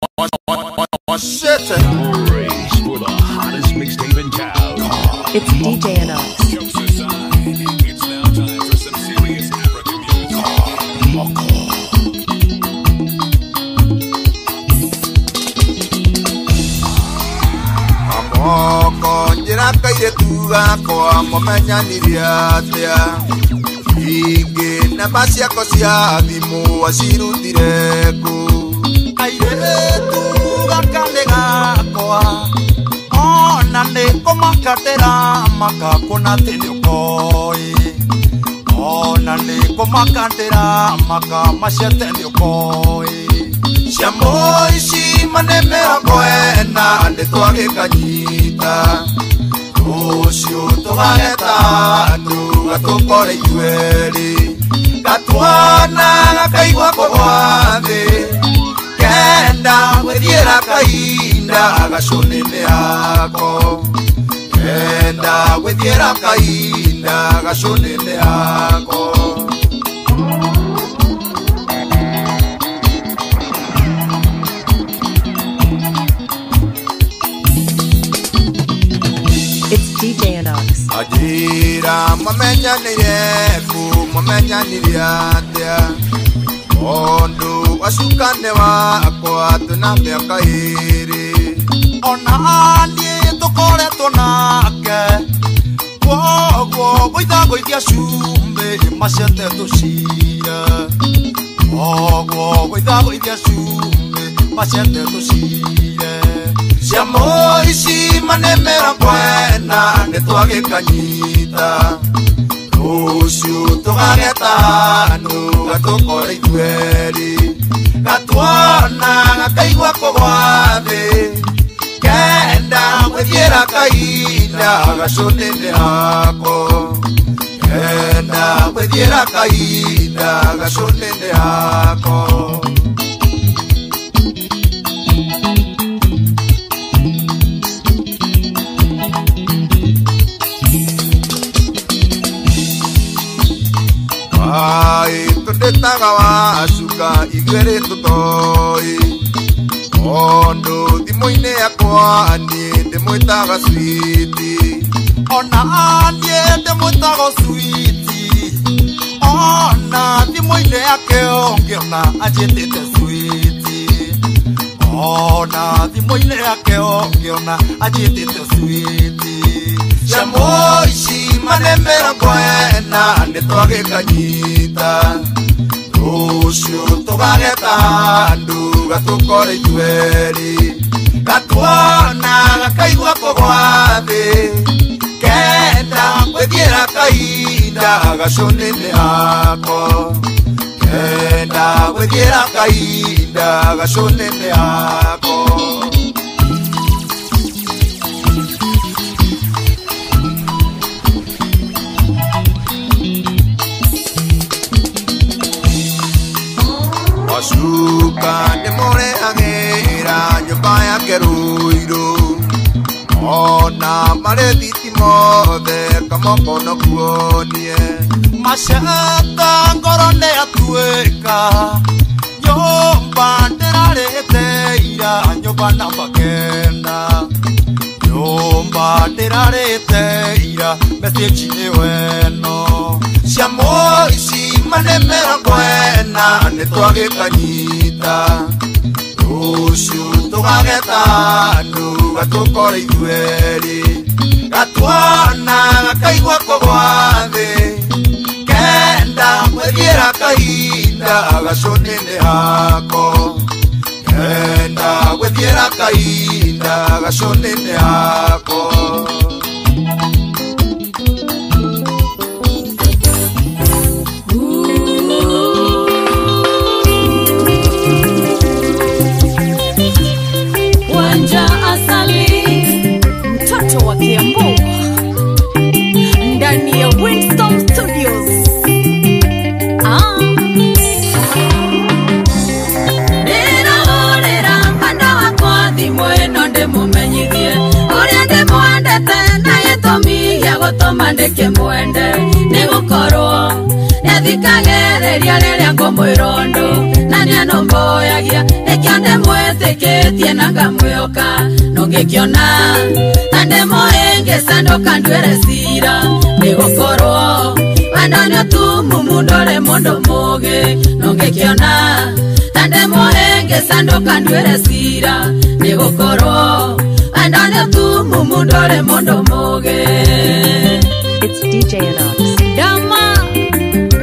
Shit. Race for the hottest mixtape in town. It's DJ Enox. Jokes aside, it's now time for some serious African music. Amoko njira kaire tuga kwa momenya niriatia ingi na basia kosia thimu asirutire ku kaire tuga kanega kwa ona ne komakatera makakona tiliokoi ona ne komakatera makamashete liokoi Shamoi si manemera koena de toage kanyita Osio togageta tuga tokore yueri Katuana kaigwa kogwathe Kenda wethiera kainda agashonene ako Kenda wethiera kainda agashonene ako It's DJ Enox. Ajira mamenya nirefu mamenya niriatia Ondo wasukane wakwa tuna miaka iri Ona andi tokore tonake Wogo goitha goithia shumbe mashete tushira Wogo goitha goithia shumbe mashete tushira Siamo isi manemera kwena netwage kanyita Osio togageta nuga tokore itueri Katuana gakaigwa kogwathe Kenda wethiera kainda agashonene ako Kenda wethiera kainda agashonene ako Ai, tondetaga wasuka igwere tutoi Ondo thimo-inĩ yakwa niĩ ndĩmwĩtaga switi Ona niĩ ndĩmwĩtaga switi Ona thimo-inĩ yake ũngĩona anjĩtĩte switi Ona thimo-inĩ yake ũngĩona anjĩtĩte switi Ciamo ici manemera kwena nĩtwage kanyita Rũciũ tũgageta nduga tũkore itueri Gatuona gakaigua kũgwathe Kenda gwethiera kainda agashonene ako Kenda gwethiera kainda agashonene ako Wasuka demore agera nyumba yake ruiro Ona marethiti mothe kamoko no kuonie Mashata ngoro ne atuika Nyumba nderarete ira nyumba namba kenda Nyumba nderarete ira message ni weno Siamo isi manemera kwena netwage kanyita Rũciũ tũgageta nduga tũkore itueri Gatuana gakaigua kũgwathe Kenda wethiera kainda agashonene ako Kenda wethiera kainda agashonene ako Mtoto wa Kiambu ndani ya Windstorm Studios. Nĩrahũrĩra mwenda wakwa thimũ ĩno ndĩmũmenyithie ũrĩa ndĩmwendete na gĩtũmi gĩa gũtũma ndĩkĩmwende nĩgũkorwo nĩthikagĩrĩria rĩrĩa ngũmwĩra ũndũ na nĩanũmbũyagia nĩkĩo ndĩmwĩtĩkĩtie nĩetĩkĩtie na ngamwĩhoka nongĩkĩona ande moenge sandoka ndwere cira nĩgũkorwo wendo nĩũtumumu ndore mũndũ mũũgĩ nongĩkĩona ande moenge sandoka ndwere cira nĩgũkorwo wendo nĩũtumumu ndore mũndũ mũũgĩ. It's DJ Anox. Dama,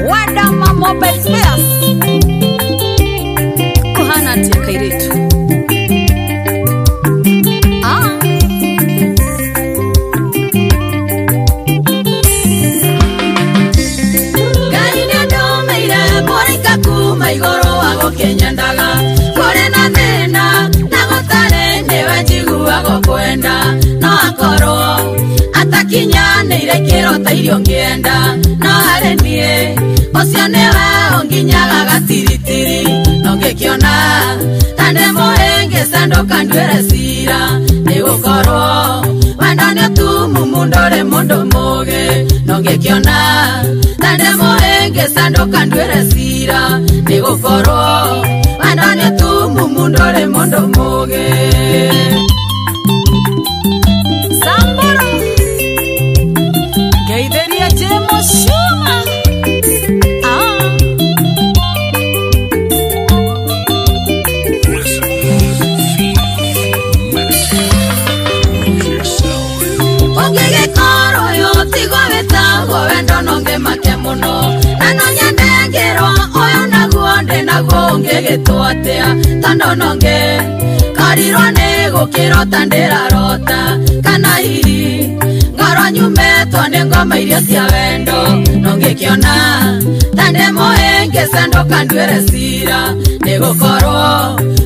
wadama mobile spares. Kuhana tia kairetu. Gari ni adomeire, borika kuma igoro wago kenyandaga. Kore na thina, na gotare niwe njiguago kwenda. No akoro, atakinyanĩire kĩrota irio ngĩenda no harĩ niĩ ũcio nĩwe ũnginyaga gatiritiri no ngĩkĩona tande mũhĩngĩ sandoka ndwĩre cira nĩgũkorwo wendo nĩũtumumu ndore mũndũ mũũgĩ no ngĩkĩona tande mũhĩngĩ sandoka ndwĩre cira nĩgũkorwo wendo nĩũtumumu ndore mũndũ mũũgĩ. Ngĩgĩtwatea tando nonge karirwo nĩ gũkĩrota ndĩrarota kana hiri ngoro nyumetwo nĩ ngoma iria cia wendo no ngĩkĩona tande mũhĩngĩ sandoka ndwĩre cira nĩgũkorwo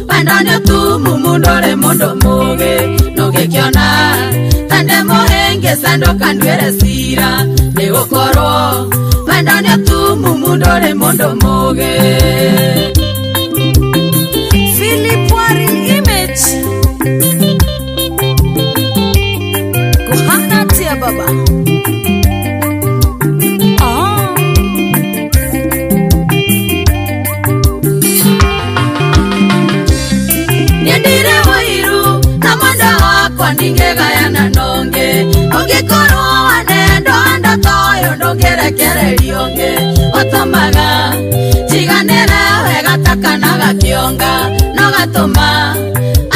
wendo nĩũtumumu ndore mũndũ mũũgĩ no ngĩkĩona tande mũhĩngĩ sandoka ndwĩre cira nĩgũkorwo wendo nĩũtumumu ndore mũndũ mũũgĩ. Baba. Niendire wairu na mwenda wakwa ningegayana nonge ũngĩkorwo wanendo anda toyo ndũngĩrekererio ngĩ ũtũmaga tiganĩre wega takanaga kĩonga no gatũma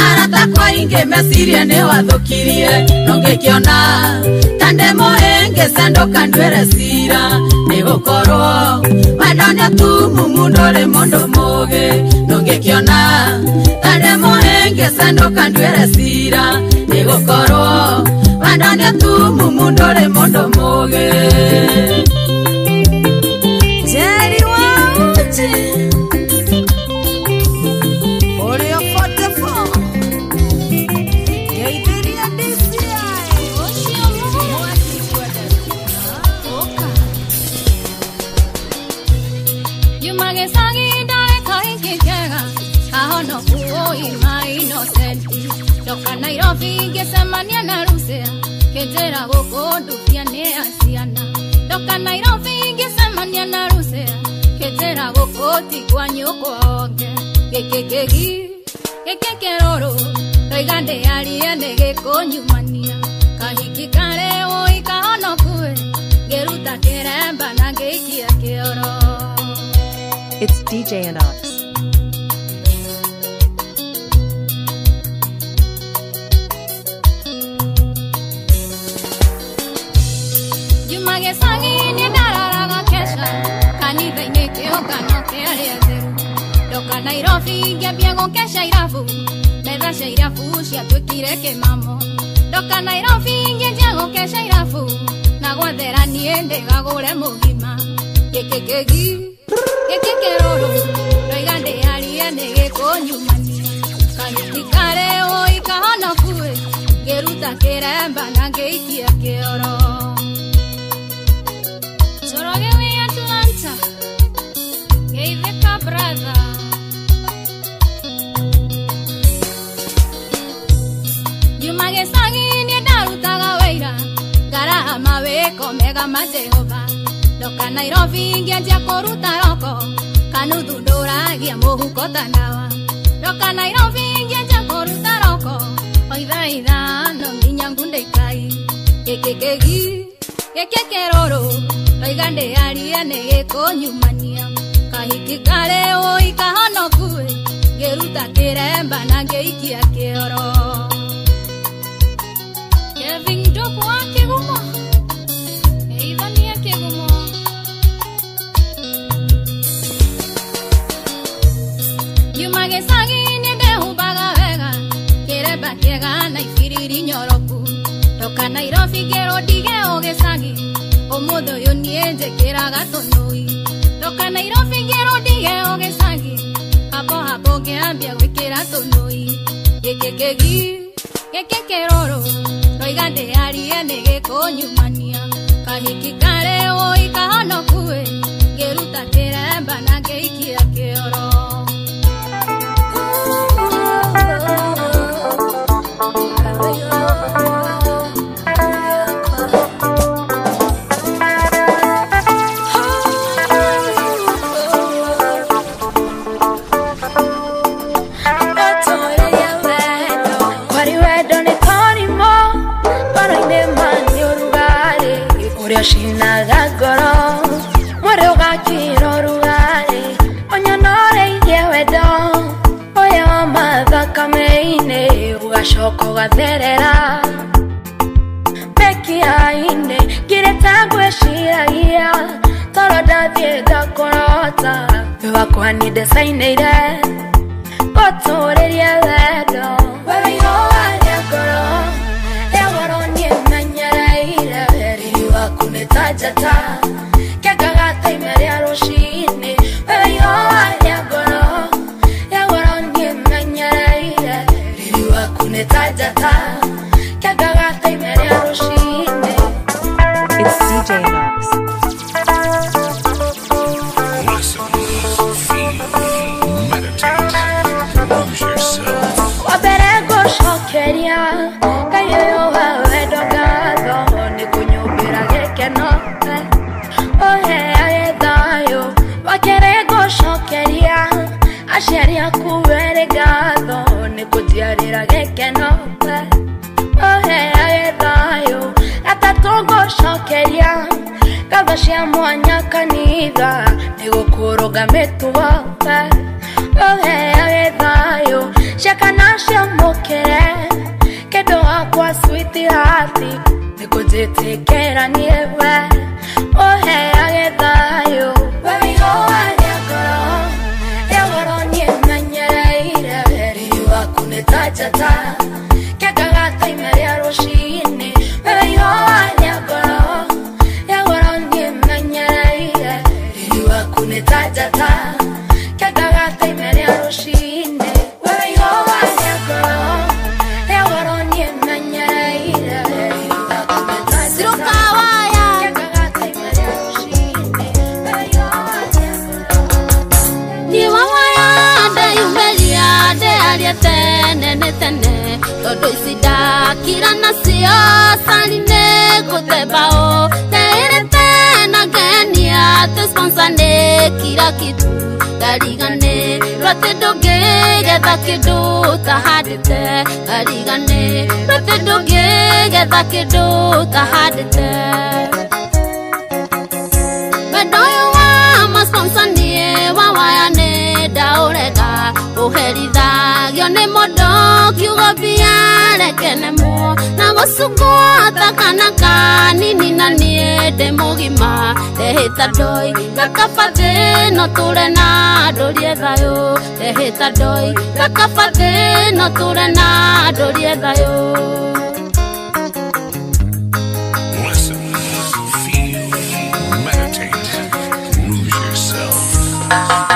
arata kwa ingĩ meciria nĩ wathũkirie no ngĩkĩona tande mũhĩngĩ sandoka ndwĩre cira nĩgũkorwo wendo nĩũtumumu ndore mũndũ mũũgĩ no ngĩkĩona tande mũhĩngĩ sandoka ndwĩre cira nĩgũkorwo wendo nĩũtumumu ndore mũndũ mũũgĩ. Jerry Wauji Toka Nairobi ngesemania na Rusea Ketera gũkũndũkia nĩ aciana Toka Nairobi ngesemania na Rusea Ketera gũkũtigwa nyũkwa onge Gĩkĩ kĩrũrũ Roiga ndĩarie nĩ gĩkũnyumania Kahiki kare ũi kahonokue Ngĩruta kĩremba na ngĩikia kĩoro. It's DJ Anox. Toka Nairobi ngĩambia gũkesha irabu metha cia irabu ciatuĩkire kĩmamo Toka Nairobi ngĩambia gũkesha irabu na gwathera niĩ ndĩgagũre mũgima Gĩkĩ kĩrũrũ Roiga ndĩarie nĩ gĩkũnyumania Kahiki kare ũi kahonokue Ngĩruta kĩremba na ngĩikia kĩoro. Soroge wĩ Atlanta Geithĩka brother Juma gĩcagi nĩ ndarutaga wĩra ngarahama wĩko mega ma Jehova Toka Nairobi ngĩanjia kũruta roko kanuthu ndũragia mũhuko ta ndawa Toka Nairobi ngĩanjia Keke keroro Oigande ariane gekonyumania Kahiki kare oi kahano kue Geruta kiremba na geikia kioro Kevin dopo wa kigumo Eivania kigumo Yumage sagi nende hubaga vega Kireba kiega na ifiriri nyoroku Toka Nairobi kero dige ogesagi Omodo yonienje kiraga tonoi Toka Nairobi kero dige ogesagi Hapo geambia wekera tonoi Keke keroro Oigande ariene gekonyumania Kahiki kare oi kahano kue Geruta kiremba na geikia kioro Shina gagoro Moro gakiro rugare Onyanore yewedo Oya madhaka meine Ugashoko gatherera Beki aine Gireta gweshiragia Toro dathie gakorota Wakwa ni desaineire Gotoreria wedo Wewe yoa negoro Egoro nie manyareire Kunetajata Kagagata imeria roshine Wewe yoa yagoro Yagoro nye manyareire Ririwa kunetajata Kagagata imeria roshine. It's CJ Knox. Listen, feel, meditate, lose yourself. Waberego shokeria Kayo wedogado Nikunyubira gekeno Ohe aedayo Wakerego shokeria Asheria kuweregado Nikudiarira gekeno Ohe aedayo Atatogo shokeria Kabashia mwanya kanida Nigukuroga metuwa Ohe aedayo Shakanasha mokere Kedo akwa switi hati Nikujitikera niewe Ohe agedayo Wewe yoa yagoro Yagoro nye manyereire Riwa kunetajata Kagagata imeria roshine Wewe yoa yagoro Yagoro nye manyereire Riwa kunetajata Kagagata imeria roshine Wewe yoa yagoro Yagoro nye manyereire Riwa kunetajata Kagagata imeria roshine Wewe yoa yagoro Niwawayande yumeliade alietene tene Todo isida kira nasio saline kutebao Teire tena genia tesponsane kira kitu Darigane rate doge geda kidu tahadite Darigane rate doge geda kidu tahadite Bedoyo wa masponsanie wawayane daurega Uherida gione modo kiugo biare kenemo Na gosuko atakanaka nini nanie demogima Tehita doi kakafade no ture na dorie dayo Tehita doi kakafade no ture na dorie dayo Listen, feel, meditate, lose yourself.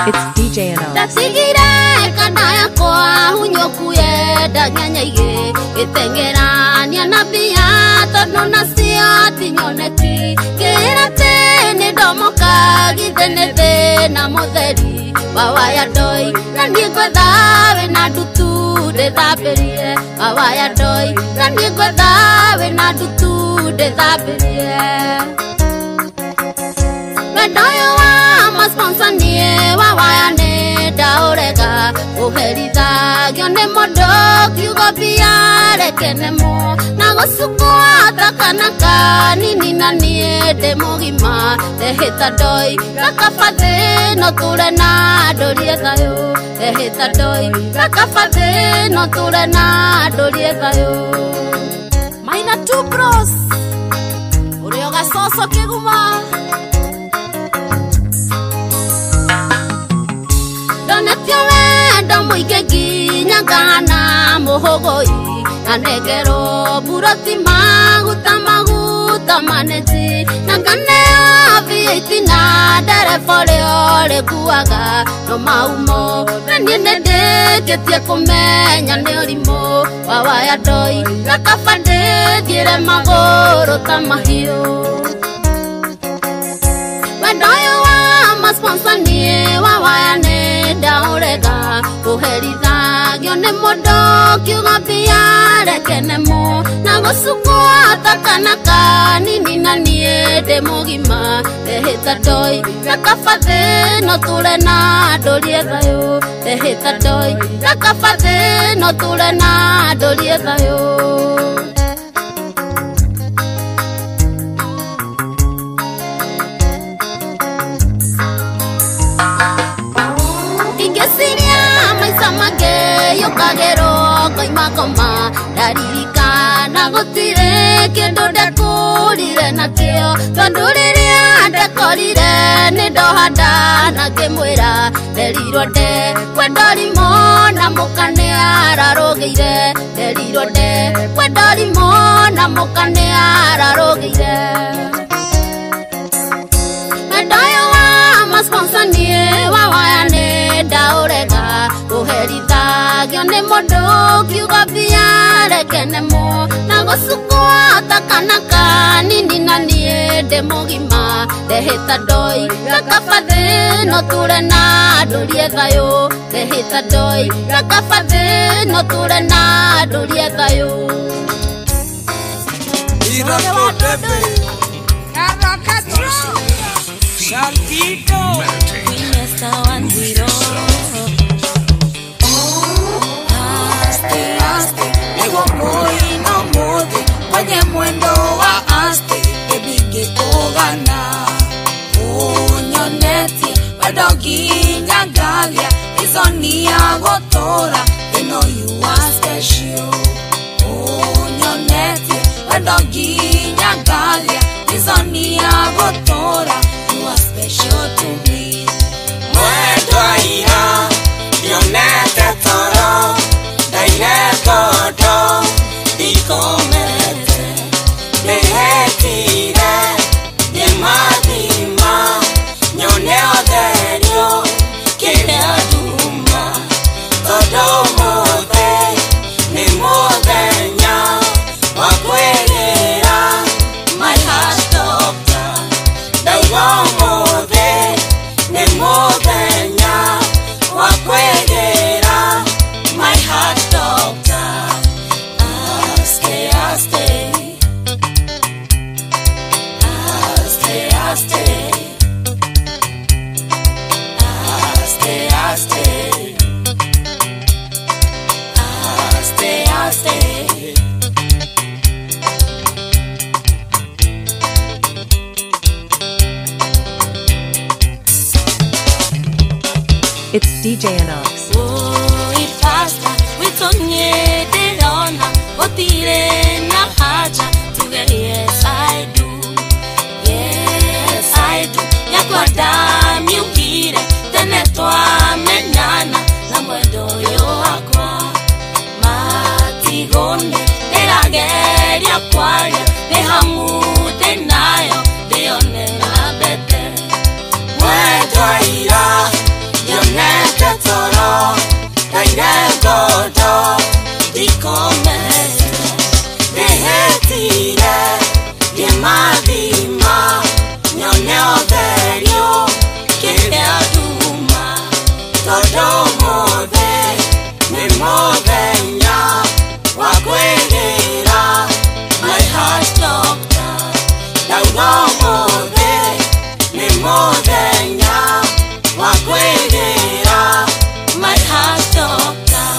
It's DJ Knox. Dasigire kadaya kwa hunyokuye danyanyaige Itengerania nabia tono nasio tinyoneti Kirate ni domoka gideneve na moderi Wawaya doi nandigwe dawe na dutu de daberie Wawaya doi nandigwe dawe na dutu de daberie Medoyo wa masponsanie wawayane daurega Uherida gione modo kiugo biare kenemo na gusukwa takanaka nini na niende mugima tehita doi kakafate no ture na dorie thayo tehita doi kakafate no ture na dorie thayo maina two bros urio gasoso kiguma donatio wendo muige nginya ngana muhogoi anegero buroti maguta maneti nangane avieti na derefore ore kuaga no maumo nende ketie kumenya ne orimo wawaya doi nakafande dire magoro tamahio wadoyo wa masponsa nie wawaya ne daurega uherida gione modo kiugapia kenemo na gusukwa takanaka nini na niende mugima tehita doi nakafate no ture na dorie thayo tehita doi nakafate no ture na dorie thayo yokagero koimakoma daririka na gutire kindu ndekurire nakio tondu riria ndekorire nindohanda na kimwira nderirwo nde kwendorimo na mukane ararogeire nderirwo nde kwendorimo na mukane ararogeire mendoyo wa masponsanie wawayane daurega uherida gione modo kiugapia rekenemo na gusukwa takanaka nini na niende mugima tehita doi kakafate no ture na dorie thayo tehita doi kakafate no ture na dorie thayo Irato Pepe Caracatro Saltito Inesta Bandiro Voy no mode kwenye mwendo wa aste ebige ogana unyoneti badogi nyagalia izoni agotora they know you are special unyoneti badogi nyagalia izoni agotora you are special to me mwendo ira yonete toro Dainekodo Dikomete Behetire Yemadima Nyone oderio Kile aduma Todo mode Ni modenya Wakwelera My heart doctor Daigo mode Ni modenya Wakwelera My heart doctor, I stay. It's DJ Anox. Yes, I do. Yes, I do. Yakwadamu yukire tene twamenyana na mwendo yo wakwa matigonde erageria kwaria nehamude nayo deonera bete mwendo ira yonete toro kaire godo dikomete dehetire yemadima nyone oderio kile aduma todo mode ni modenya wakwegera my heart doctor daudo mode ni modenya wakwegera my heart doctor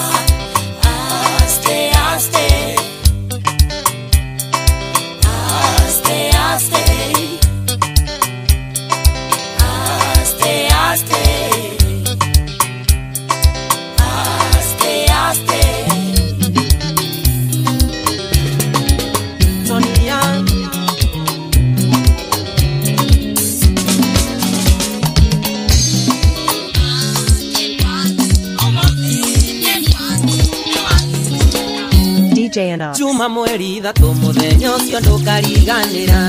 DJ Anox. Juma mweri thatu muthenya ucio ndukariganira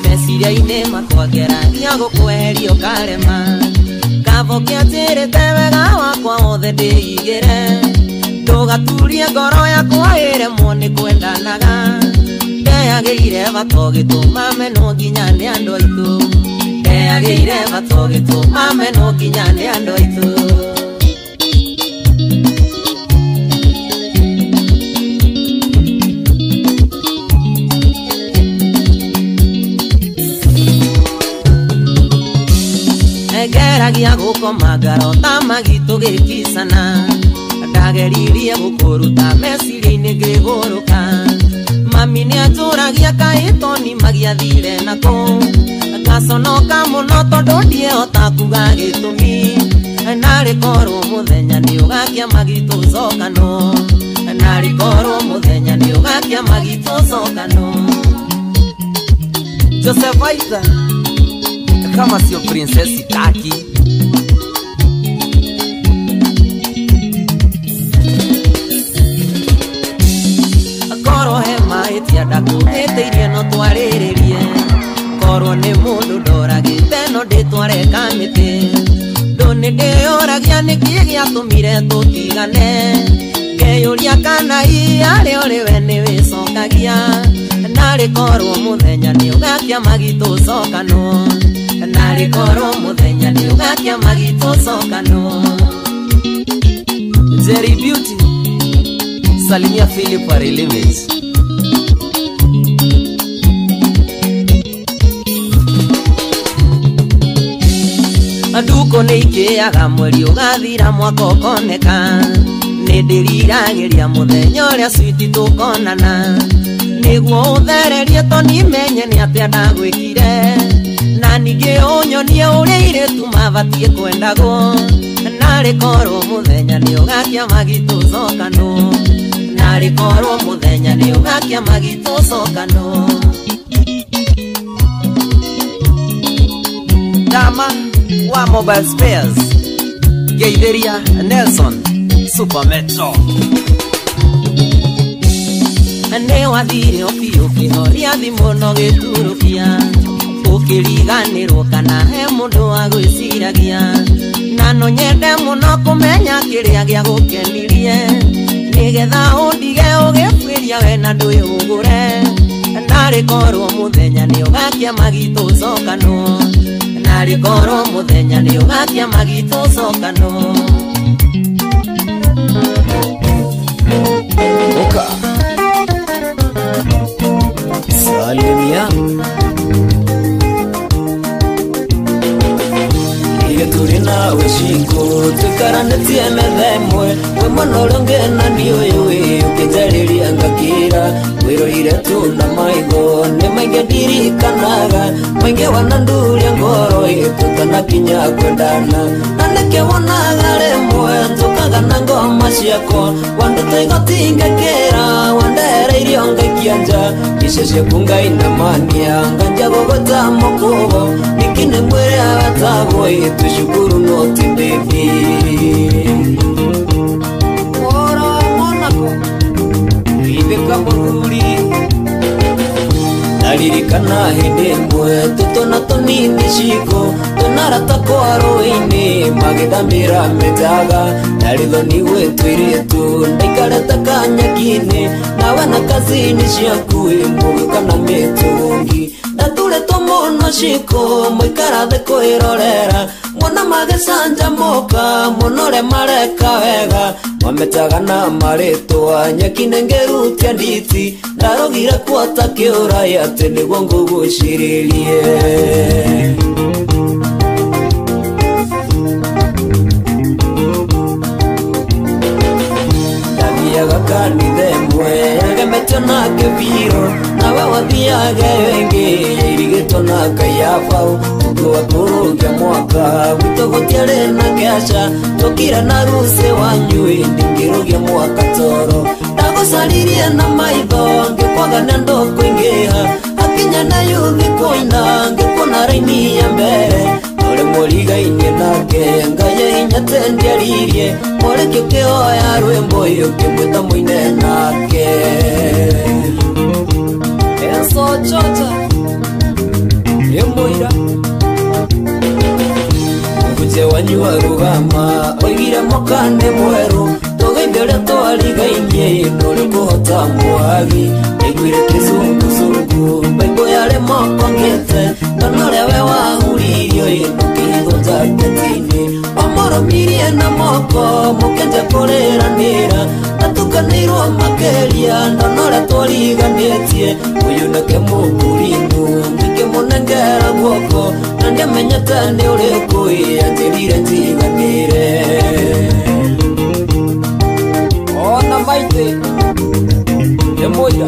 meciria-inĩ makwangeragia gũkweheria ũkarema kavokia njĩrĩte wega wakwa wothe ndĩigĩre ndũgaturie ngoro yakwa ĩremwo nĩ kwendanaga ndeyagĩire bato gĩtũma menwo nginya nĩ andũ aitũ ndeyagĩire bato gĩtũma menwo nginya nĩ andũ aitũ ngeragia gũkoma ngarota magitũ gĩkisana ndageririe gũkũruta meciria-inĩ ngĩgũrũka mami nĩanjũragia kaĩ toni magiathire nakũ ngaconoka mũno tondũ ndiĩhota kuga gĩtũmi narĩ korwo mũthenya nĩũgakia magitũ cokano narĩ korwo mũthenya nĩũgakia magitũ cokano Joseph Aida kama sio princess Taki korwo he mahĩtia ndakũhĩtĩirie no twarĩrĩrie korwo nĩ mũndũ ndoragĩte no ndĩtware kamĩtĩ ndũ nĩ ndĩyũragia nĩkĩ gĩatũmire tũtigane ngeyũria kana arĩ ũrĩwe nĩwĩcokagia narĩ korwo mũthenya nĩũgakia magitũ cokano narĩ korwo mũthenya nĩũgakia magitũ cokano Jerry Beauty salimia Philip Arilimes Nduko nĩikĩaga mweri ũgathira mwaka ũkoneka nĩndĩriragĩria mũthenya ũrĩa switi tũkonana nĩguo ũthererie toni menye nĩ atĩa ndagwĩkire na ningĩ ũnyonie ũrĩa airĩtu mabatiĩ kwendagwo narĩ korwo mũthenya nĩũgakia magitũ cokano narĩ korwo mũthenya nĩũgakia magitũ cokano Dama wa Mobile Spares Geithĩria Nelson Super Metro nĩ wathire ũkĩhoria thimũ no gĩturũkia ũkĩriganĩrwo kana he mũndũ wa gwĩciragia na no nyende mũno kũmenya kĩrĩa gĩa gũkenirie nĩgetha ũndige ũgĩbuĩria we na ndwĩhũgũre narĩ korwo mũthenya nĩũgakia magitũ cokano narĩ korwo mũthenya nĩũgakia magitũ cokano Oka Salimia turi nawe ciko twikaranĩtie metha ĩmwe we mũno ũrĩa ũngenani ũyũ ũkĩnjarĩria ngakĩra wĩrorire tu na maitho nĩ maingĩ ndirikanaga maingĩ wananduria ngoro tũtanakinya kwendana na nĩkĩ wonaga rĩmwe tũkaga na ngoma ciakwa wandũta igoti ngekĩra wandehera irio ngaikia nja icio ciaku ngai na mania nganja gũgũta mũkũgo niki nĩ mwĩre agatagwo tushukuru noti baby ora monako ibeka bururi naririkana hĩndĩ ĩmwe tũtona tũnini ciko tũnarata kwarũ-inĩ magĩthamĩra mĩtaga na rĩthoni gwĩtũirĩtu ndaikarĩte kanyakinĩ nawe na kazini ciaku mũgĩkana mĩtũngi natũrĩtwo mũno ciko mũikara thĩ kwĩrorera mwana magĩcanjamũka mũno ũrĩa mareka wega mametaga na marĩtwa nyeki-inĩ ngĩrutia nditi ndarogire kuota kĩũrai atĩ nĩguo ngũgũcirĩrie ndathiaga kanitha ĩmwe yagemetio na kĩbiro nawe wathiaga ĩngĩ yairigĩtwo na Ngai abau tukiwa kũrũkia mwaka gwitũ gũtiarĩ na kĩaca tũkire na ruci wanyui ndingĩrũgia mwaka toro ndagũcaririe na maitho ngĩkwaga na ndũ kũingĩha akinya na yuthi kũina ngĩkuona raini ya mbere ũrĩ mũrigainie nake Ngai hinya tendiaririe mũrĩkio kĩhoya rwĩmbo ũyũ kĩmwĩta mũine nake kuhota mwagi Naiguire kizungu Baibo yale mokongete Tonore we wahuririo Inukigo jaketini Omoromirie na moko Mukenje kuliranira Natukanirwo makeria Tonore twariganetie Uyunake mukurimu Ndike munengera guoko Nandie menyete ni urikui Anjirire njiganire Ona maite Emoya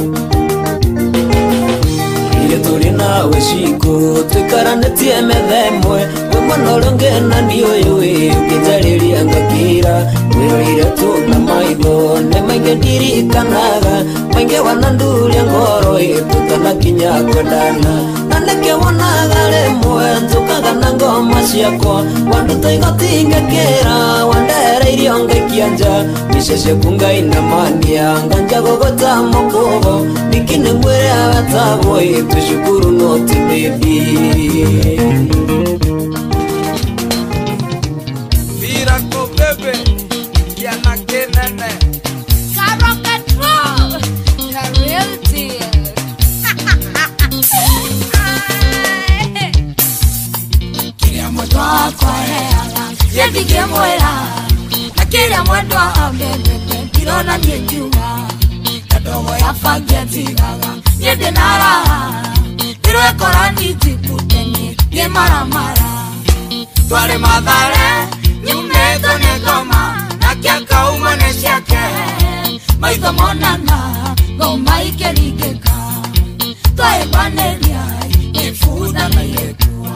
Ile turi nawe shiko Twikaranetie methemwe Wemwana urongena ndiyo yewe Ukijariria ngakira Wirorire tu na maigo Nemainge ndirikanaga Mainge wananduria ngoro Tutanakinya kwendana Nandeke wonaga rimwe Njukaga na ngoma ciakwa Wanduta igoti ngekira Wandere irio ngekianja Micece kungai na mania Nganja gogota mokogo Nikine mwere agatagwo Tushukuru noti baby Virako bebe Yana kenene Control, the real deal. Kiria mwetu akwa heala Yendigie mwela Na kiria mwetu abebebe Kirona nyenjua Kadogo ya fageti gaga Nyende naraha Kirwe korani jiputeni Nye maramara Tware madhare Nyumeto negoma Na kia kauma nesiake Maitho monana Goma ikerigeka Twae baneria Ifuda na yekua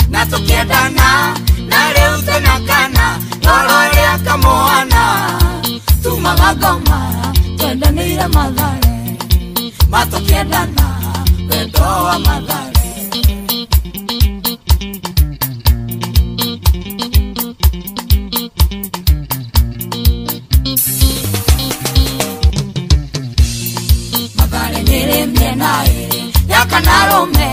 Na tukiendana Na leo tenakana Lorore akamoana Tumaga goma Twendanire madhare Matukiendana Wedoa madhare Madhare nire mjena ere Yaka narome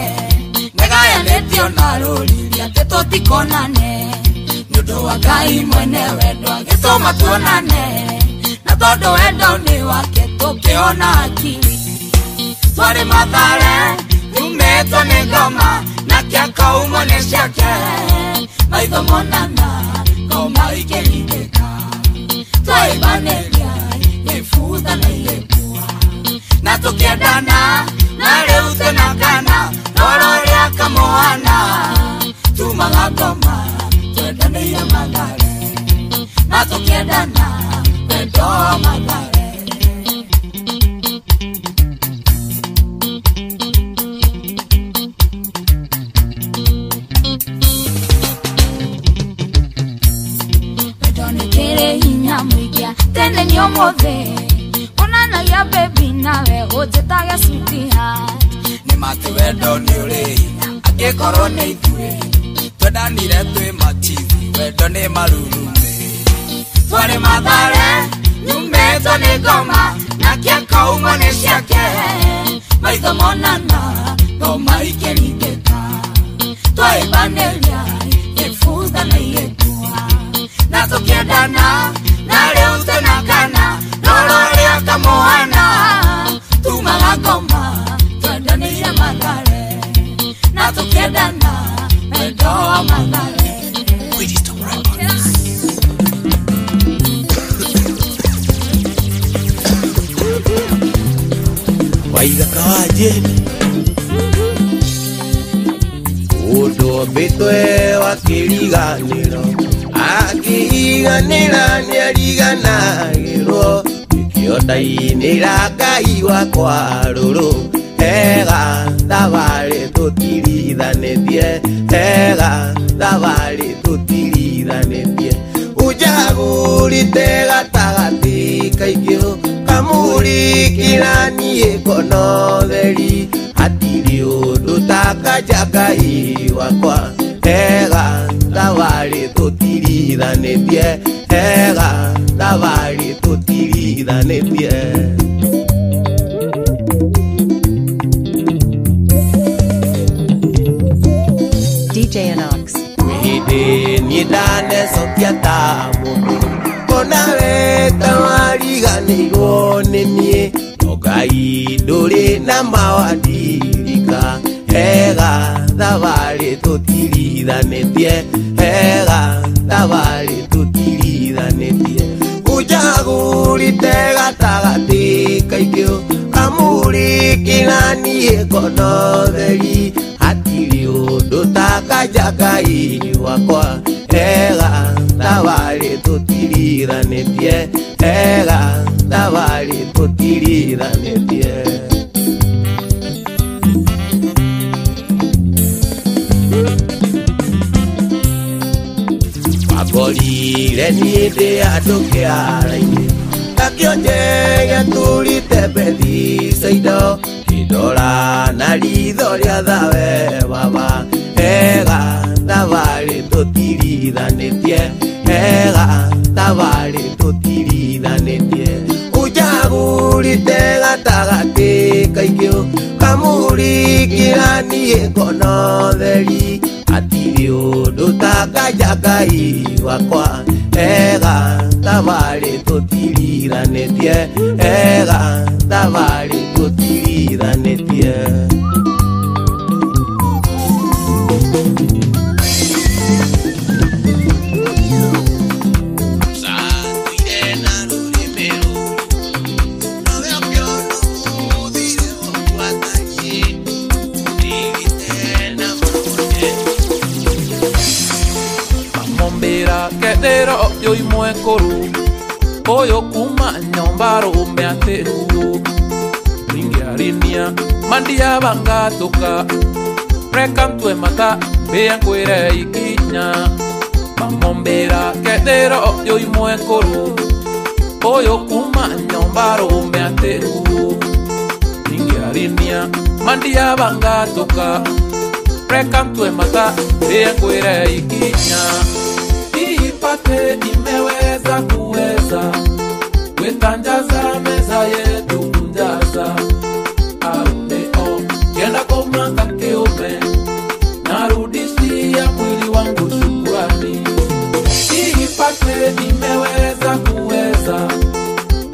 Negaya netio naruriria Teto tikonane Nyudo wa gai mwene wedwa Gisoma tuonane Na todo wendo ni wake Tukiona akili Tware madhare Nyumeto negoma Na kia kauma nesiake Maitho monana Goma ikerigeka Twae baneria Ifuda na yekua Na tukiendana Na leo tenakana Lorore akamoana Tumaga goma Twendanire madhare Na tukiendana Wedoa madhare Wedone kere hinya mwigia Tene ni omothe Onana ya baby nawe Ojetage sweetheart Ni mati wendo ni uri Agikoro ni ithue Twendanire twi matithi Wendo ni marurume Tware madhare Nyumeto ni goma Na kia kauma nesiake Maitho monana Goma ikerigeka Twae baneria Ifuda na yekua Na tukiendana Na leo tenakana Lorore akamoana Tumaga goma Twendanire madhare Na tukiendana Wedoa madhare Waiga kawaje Udo mbitwe wa kiriganiro Akiriganira ni ariganagirwo Ikiondainira Ngai wakwa ruru Ega thabari tutirithanĩtie Ega thabari tutirithanĩtie Ujagurite gatagatĩ kaingĩ Kamurikĩra niĩ ngono theri Hatirĩ ũndũ ta kanja Ngai wakwa Ega thabari tutirithanĩtie Ega thabari tutirithanĩtie DJ Anox. Wihinde niendane sokia ta mundu Kona we tawariganĩirwo nĩ niĩ Ngai nduri na mawadirika Hega thabari tutirithanĩtie Hega thabari tutirithanĩtie Ujagurite gatagatĩ kaingĩ Kamurikĩra niĩ ngono theri Hatirĩ ũndũ ta kanja Ngai wakwa Hega thabari tutirithanĩtie Hega thabari tutirithanĩtie Wagorire niĩ ndĩ andũ kĩara-inĩ Nakĩonjege turite mbethi indo Indora na ritho rĩa thawe baba Hega thabari tutirithanĩtie Hega thabari tutirithanĩtie Ujagurite gatagatĩ kaingĩ Kamurikĩra niĩ ngono theri Hatirĩ ũndũ ta kanja Ngai wakwa Hega thabari tutirithanĩtie Hega thabari tutirithanĩtie Kedero yo imwe koru Oyo kuma nyombaro meateru Ringiarinia mandia banga toka Rekantue mata bean kwere ikinya Mamombera kedero yo imwe koru Oyo kuma nyombaro meateru Ringiarinia mandia banga toka Rekantue mata bean kwere ikinya Ipate imeweza kuweza Wetanjaza meza yetu kunjaza Auneo kienda komanga keume Narudishia mwili wangu shukurani Ipate imeweza kuweza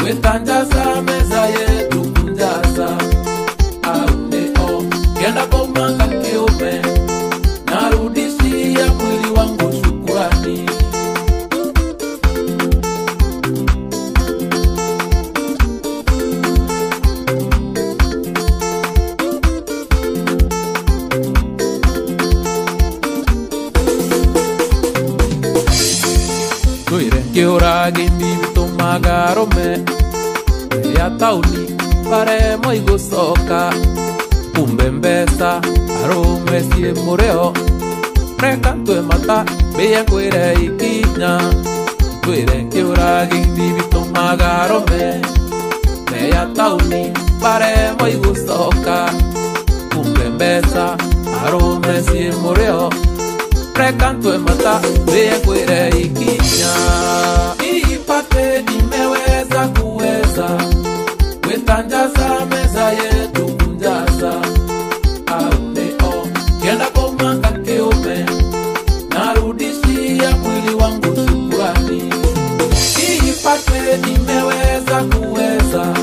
Wetanjaza meza yetu kunjaza Auneo kienda komanga keume Narudishia mwili wangu shukurani Kiora gimbi bitumagarome ya tauni pare moigo soka umbembesa arome sie moreo Rekantue mata beya kwere ikinya Kwere kiora gimbi bitumagarome ya tauni pare moigo soka umbembesa arome sie moreo Rekantue mata beya kwere ikinya Ipate imeweza kuweza Wetanjaza meza yetu kunjaza Auneo kienda komanga keume Narudishia mwili wangu shukurani Ipate imeweza kuweza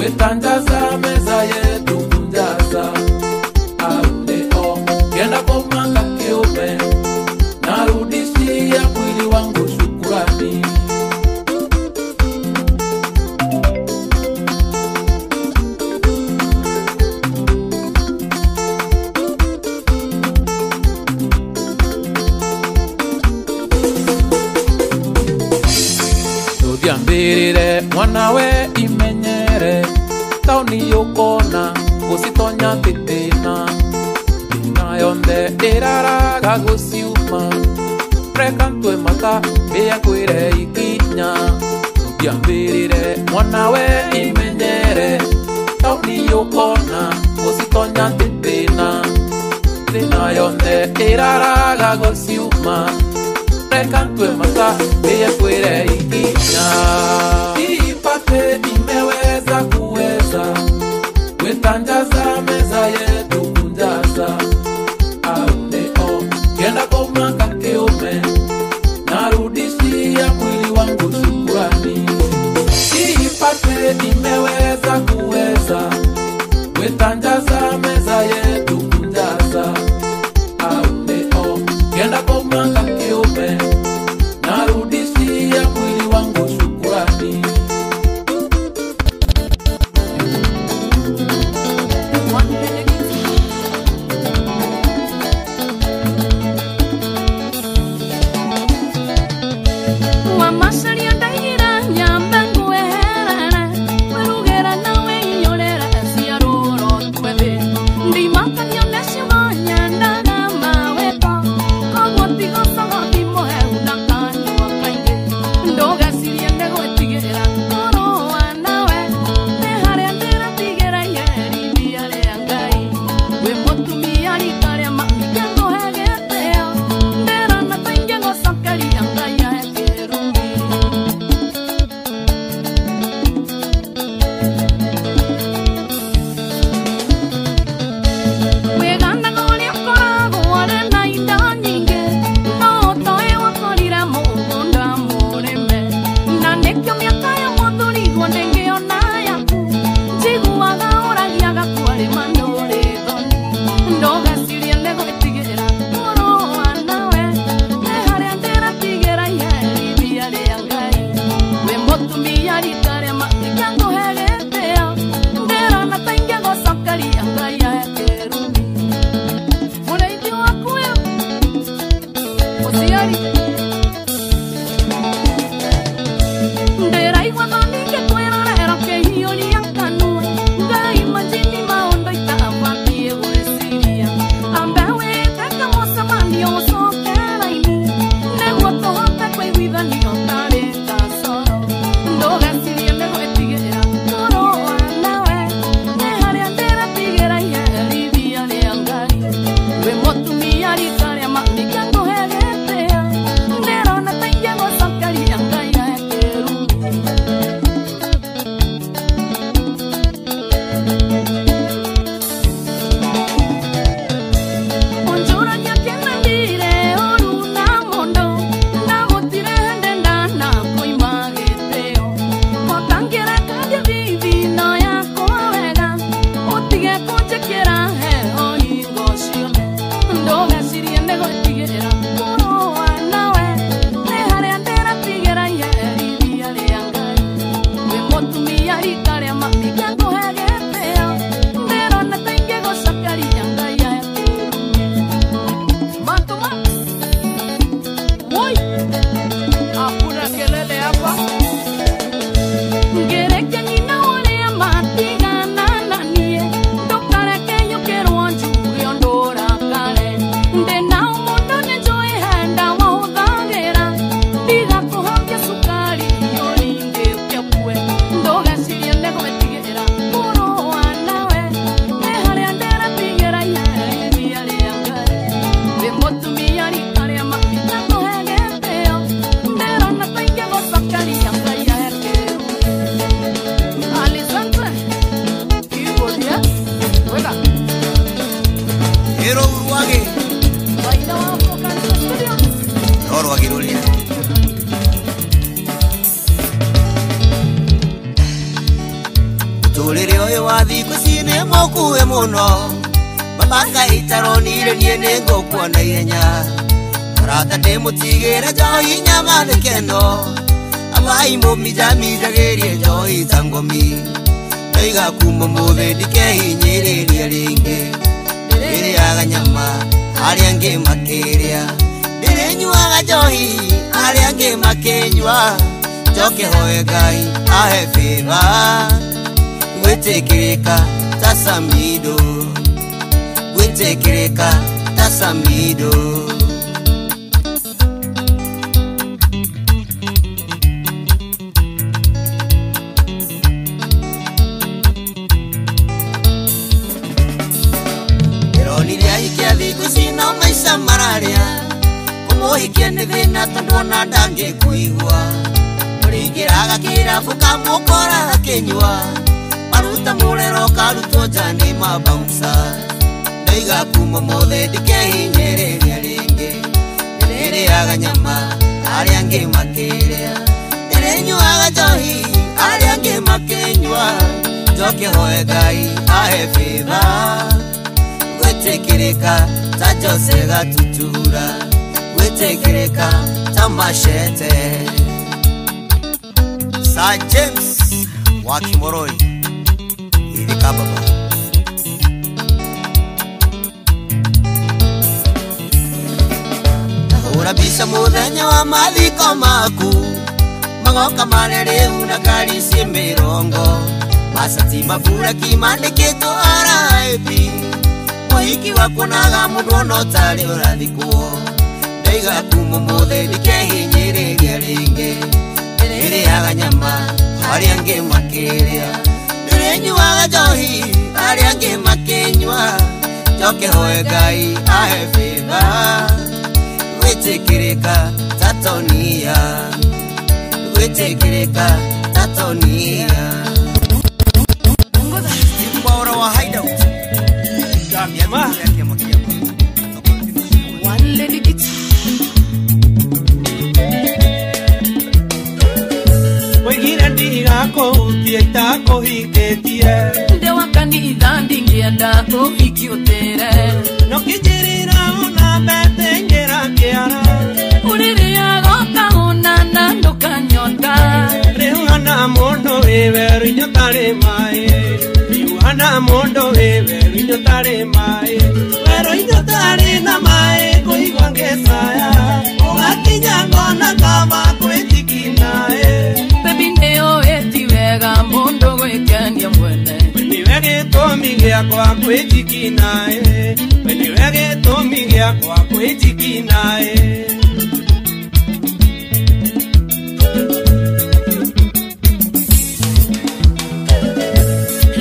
Wetanjaza meza yetu kunjaza Auneo kienda komanga keume Narudishia mwili wangu shukurani Tudiambirire mwanawe imenyere Tauni yukona usitonya titina Inayonde iraraga gusiuma Rekantue mata beya kwere ikinya Tudiambirire mwanawe imenyere Tauni yukona usitonya titina Inayonde iraraga gusiuma Rekantue mata beya kwere ikinya Ipate imeweza kuweza Wetanjaza meza yetu kunjaza Auneo kienda komanga keume Narudishia mwili wangu shukurani Ipate imeweza kuweza Tukanjaza meza yetu kunjaza auneo kienda kwa manga kiume narudishia mwili wangu shukurani. njoke hoe Ngai ahe fitha gwitikirika ta Jose Gatutura gwitikirika ta Machete Sir James wa Kimoroi Irika baba Urabisha muthenya wa mathiko maku magoka marere una kari cie mirongo masati mabura kimandikitwo RIP muhiki wakuonaga mundu no tari urathikwo ndaiga kumu muthe ndikehinyiriria ringi ndiriaga nyama aria angi makiria ndirinyuaga njohi aria angi makinyua njoke hoe Ngai ahe fitha gwitikirika tatonia gwitikirika tatonia Mbora wa Hideout Damiama One lady kit Wegina ndiga kuhutia itako hiketie Ndewa kanitha ndingienda kuhikiotere Nokijirira una bete ngera kiara Uriria goka unana ndukanyota Reuhana mondo ewe rinyotare mae Reuhana mondo ewe rinyotare mae Pero inyotare na mae kuigwa ngesaya Ugakinya ngona kama kwetikinae Baby neo eti wega mondo gwekania mwene Weniwege tomi gya kwa kwetikinae Weniwege tomi gya kwa kwetikinae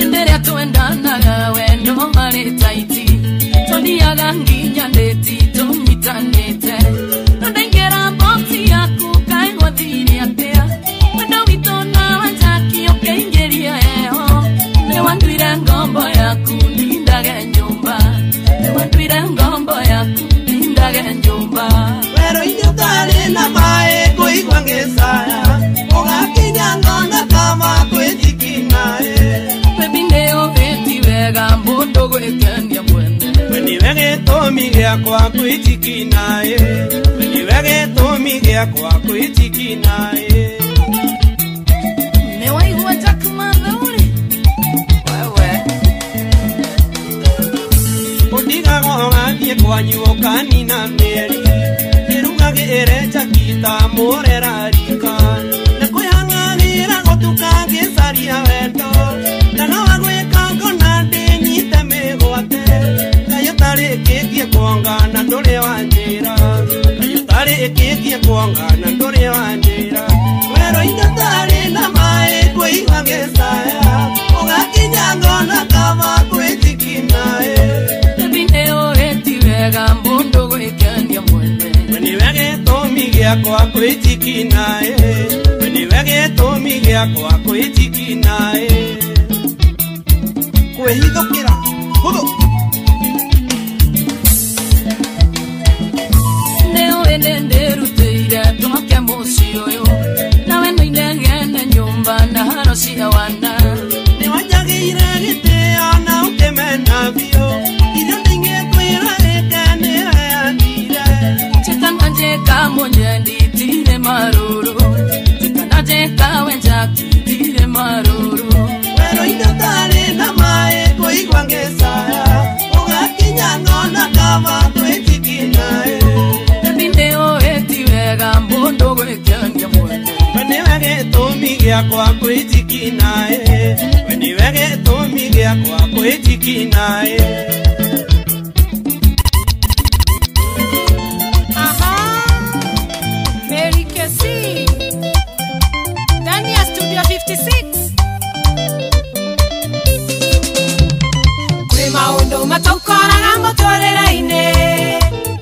Ndere tuendanaga wendo mare taiti Toniaga nginya neti tumitanete Ndengera boxi yaku kaigwa thiri atea Wendo witona wanjaki ukengeria eho Newandwire ngombo yaku nindage nyumba Newandwire ngombo yaku nindage nyumba Pero inyotare na mae kuigwa ngesaya Ugakinya ngona kama kwetikinae Baby neo eti wega mbondo gwekania mwene Weniwege tomi gya kwa kwetikinae Weniwege tomi gya kwa kwetikinae Mewaigua jakuma dhauri Wewe Udiga gogathie kwanyu okanina meri Irugage erecha kita morera rika Nakwihang'agira gotukagicaria wendo Nanoa gwika ngona ndinyite migwate Kayo tarĩkĩtie kuongana ndũrĩ wanjĩra Kayo tarĩkĩtie kuongana ndũrĩ wanjĩra Wero indo tarĩ na maĩ kũigua gĩcaya Ũgakinya ngona kama kwĩtikinae Baby neo eti wega mbondo gwekania mwene Weniwege tomi gyakwa kwĩtikinae Weniwege tomi gyakwa kwĩtikinae Kwĩhithũkĩra hũthũ Neo ene nderutĩire tũhoke mũciĩ ũyũ Nawe no inegene nyũmba na haro cia wana Nĩwanjagĩire gĩtĩo na ũkĩmena biũ Irio ndingĩkwĩra rĩke nĩheanire Chekana njeka mũnyendi tire marũrũ Chekana njeka wenjaki tire marũrũ Wero indo tarĩ na maĩ kũigua ngĩcaya Ũgakinya ngona kama kwĩtikinae Baby neo eti wega mbondo gwekania mwene Weniwege tomi gyakwa kwĩtikinae Weniwege tomi gyakwa kwĩtikinae Mary Kesi ndani ya studio 56 Kwe maundu matokoraga mũtũrĩre-inĩ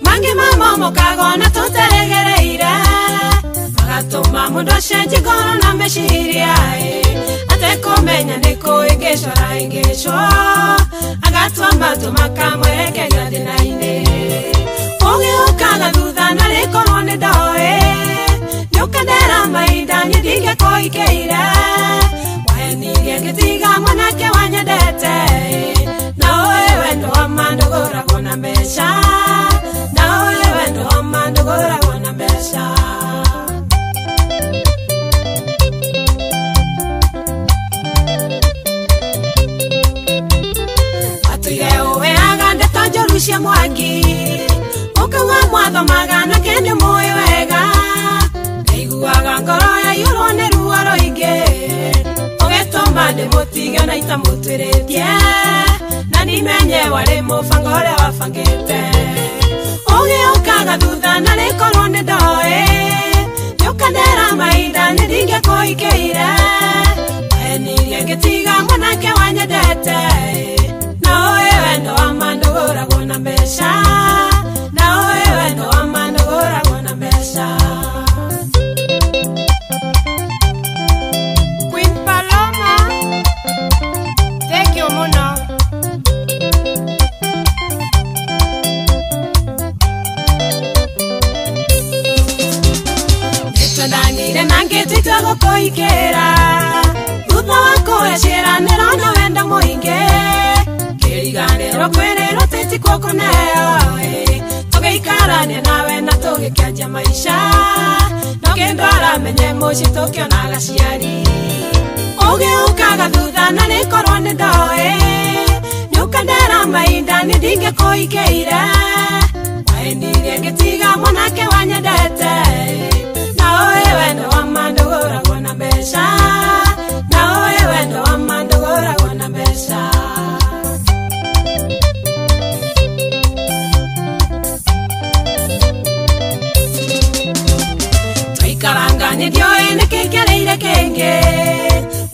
Mangi mamomokaga na tũtaregereire Magatũma mũndũ acenjie ngoro na meciria Atekũmenya nĩkũ ĩngĩcora ĩngĩcwo Agatua matu makamwerekeria thĩna-inĩ Ũgĩũkaga thutha na rĩkorwo nĩ ndoĩ Nĩũkendera mahinda niĩ ndingĩkũhingĩire waenirie ngitiga mwanake wanyendete nawe wendo wa mandogoragwo na mbeca nawe wendo wa mandogoragwo na mbeca atuire uheaga ndeto njũru cia mwangi ukauga mwatho magana kene moyo wega ngaiguaga ngoro yaiyũrwo nĩ ruo rũingĩ ũgĩtũma ndĩmũtige na itamũtuĩrĩtie na ndimenye warĩ mũbango ũrĩa wabangĩte ũgĩũkaga thutha na rĩkorwo nĩ ndoĩ nĩũkandera mahinda nĩ ndingĩkũikĩire waenirie ngĩtiga mwanake wanyendete nawe wendo wa mandũgũragwo na mbeca nawe wendo wa mandũgũragwo na mbeca Queen Paloma, thank you mũno nĩtwendanire na ngĩtwĩtua gũkũikĩra thutha wa kũeciranĩra na wendo mũingĩ kĩriganĩro kwĩrĩrwo tĩtikwo kũneo tũgĩikarania nawe na tũgĩkĩanjia maica no kĩndwara menye mũciĩ tũkĩonaga ciari ũgĩũkaga thutha na rĩkorwo nĩ ndoĩ nĩũkandera mahinda nĩ ndingĩkũikĩire waenirie ngĩtiga mwanake wanyendete nawe wendo wa mandũgũragwo na mbeca nawe wendo wa mandũgũragwo na mbeca tũikaranganie ndioĩ nĩkĩingĩrĩire kĩngĩ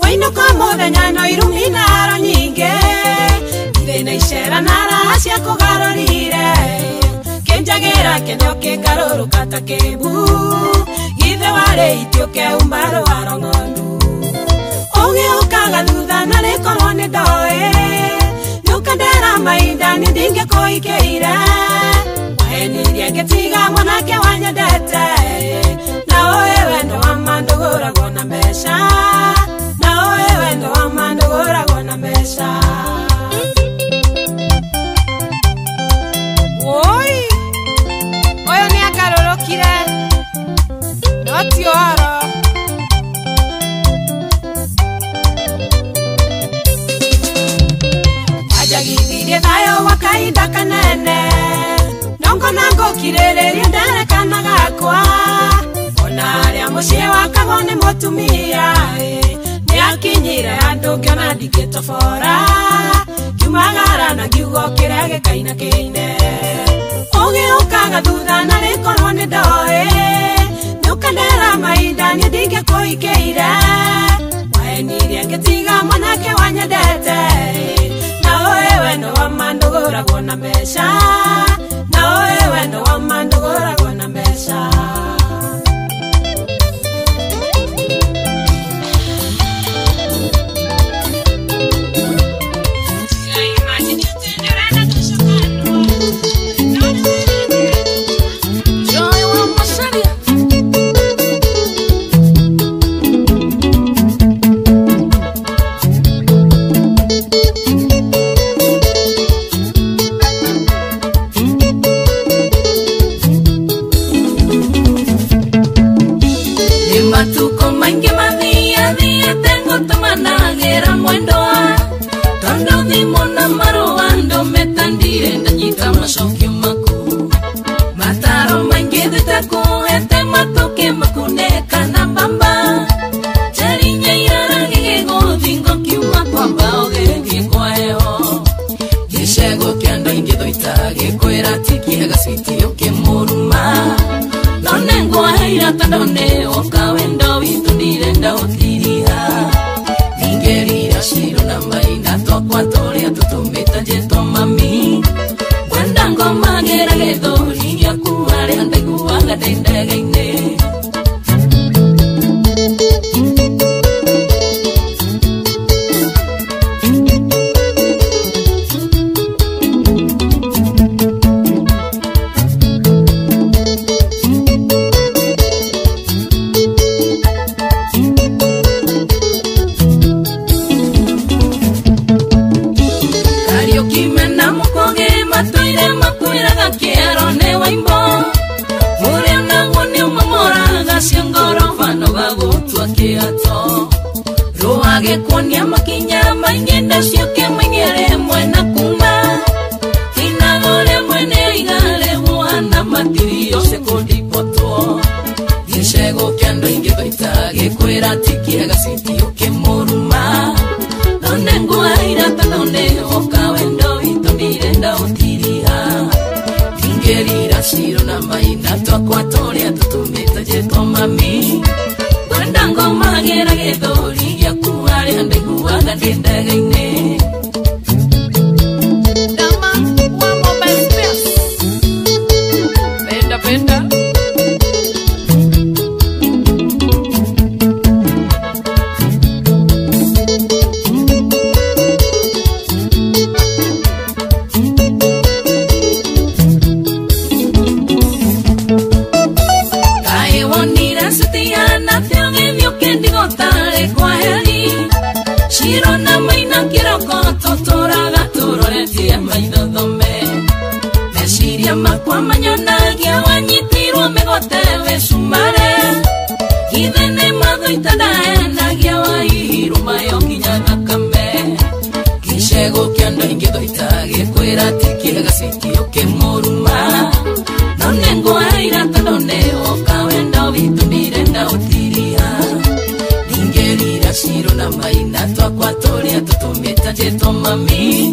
wainũka mũthenya no iruminaro nyingĩ thĩna icera na raha cia kũgarũrire kĩnjagĩra kĩnyo kĩngarũrũka ta kĩmbu githe warĩ itio kĩauma rũaro ng'ondu ũgĩũkaga thutha na rĩkorwo nĩ ndoĩ nĩũkandera mahinda nĩ ndingĩkũikĩire waenirie ngĩtiga mwanake wanyendete nawe wendo wa mandũgũragwo na mbeca nawe wendo wa mandũgũragwo na mbeca woi ũyũ nĩ agarũrũkire no ti ũhoro ajagithirie thayũ wa kahinda kanene nongona ngũkirĩrĩria nderekana gakwa ona arĩa mũciĩ wakagwo nĩ mũtumia nĩ akinyire andũ ngĩona ndingĩtobora kiumagara na ngiugo kĩrĩa gĩkainakĩine ũgĩũkaga thutha na rĩkorwo nĩ ndoĩ nĩũkandera mahinda nĩ ndingĩkũikĩire waenirie ngĩtiga mwanake wanyendete nawe wendo wa mandũgũragwo na mbeca nawe wendo wa mandũgũragwo na mbeca ngekuonia makinya maingi ndacio kimenyere mwena kuma kinagole mwene igale mwana matirio sekundi poto gicego kiando ingi baita gikwira tikia gasitio kimuruma none ngwaira tanone okawendo itondirenda utiria tingerira shiro na maina twakwatoria tutumita jeto mami kwenda ngoma gera gethori ya kuare ande kuaga ndendagaine dama wa mobile space penda Shirona maina kiroko totoraga turoretie maitho thome meciria makwa manyonagia wanyitirwo migote wecumare ithene mathoita ndaenagia waihirwo mayo nginya thakame gicego kia andũ aingĩ thoita gĩkwĩra ti kĩega citio kĩmũruma none ngwaira tondũ nĩ woka wendo witũ ndirenda ũtiria shiro na maina twakwatorĩa tũtũmĩta njĩtwo mami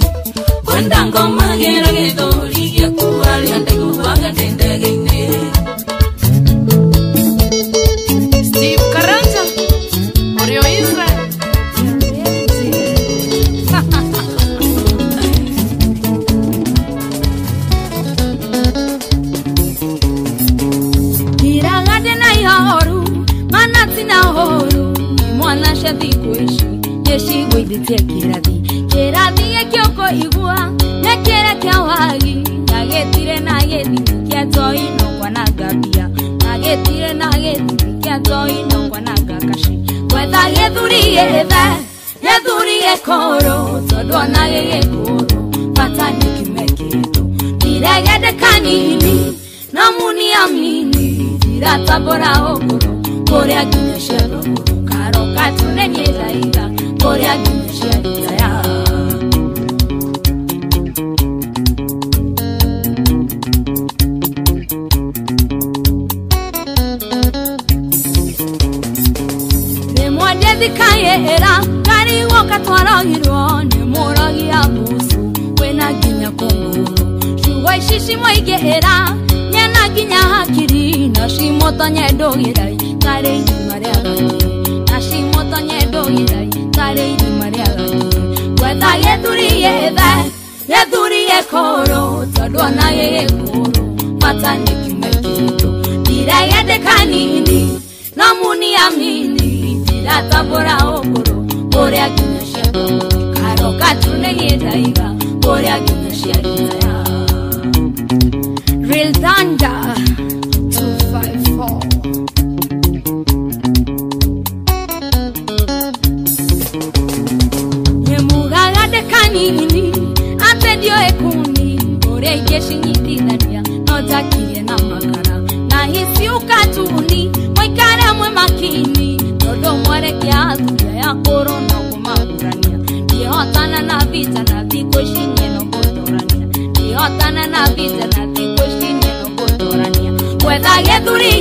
kwenda ngoma gera gĩthũri gĩaku arĩa ndaiguaga ndĩ ndege-inĩ Steve Karanja ũrĩ o Israel Iraga ndĩna ihoru mana tina horu mwana shathikuishi jeshi gũithĩtie kĩrathi gĩkĩoko igua nekĩre kĩa wagi nagĩtire na gĩthimi kĩa toi nongwa na ngambia nagĩtire na gĩthimi kĩa toi nongwa na ngakashi gwetha gĩthuri gĩkoro tondũ ona gĩgĩkũrũ bata nĩ kĩmekĩtũ ndiregende kanini no muniamini ndiratambũra ũkũrũ kũrĩa nginya ciarũgũrũ katune nyelaiga korea ginyesha ya Nemwade kaera kari woka twaragirwo nemuragia musu wena ginya kongoro shuwa shishi moigera nyana ginya hakiri na shimota nyedogirai kare mariaga Shimotonye dogirai kare mariaga gwetha gĩthuri gĩkoro tondũ ona gĩgĩkũrũ bata nĩ kĩmekĩtũ ndiregende kanini no muniamini ndiratambũra ũkũrũ kũrĩa nginya ciatũ karo katune gĩthaiga kũrĩa nginya ciarĩtaya Real Danda 254 kanini atendio ekuni ore ikeshinyithithania no takirie na makara na hisi ukatuni moikare mwe makini todo mwarekia thuya ya korona kumagurania ndihotana na vita na thikũ ici no gũtũrania ndihotana na vita na thikũ ici no gũtũrania gwetha gĩthuri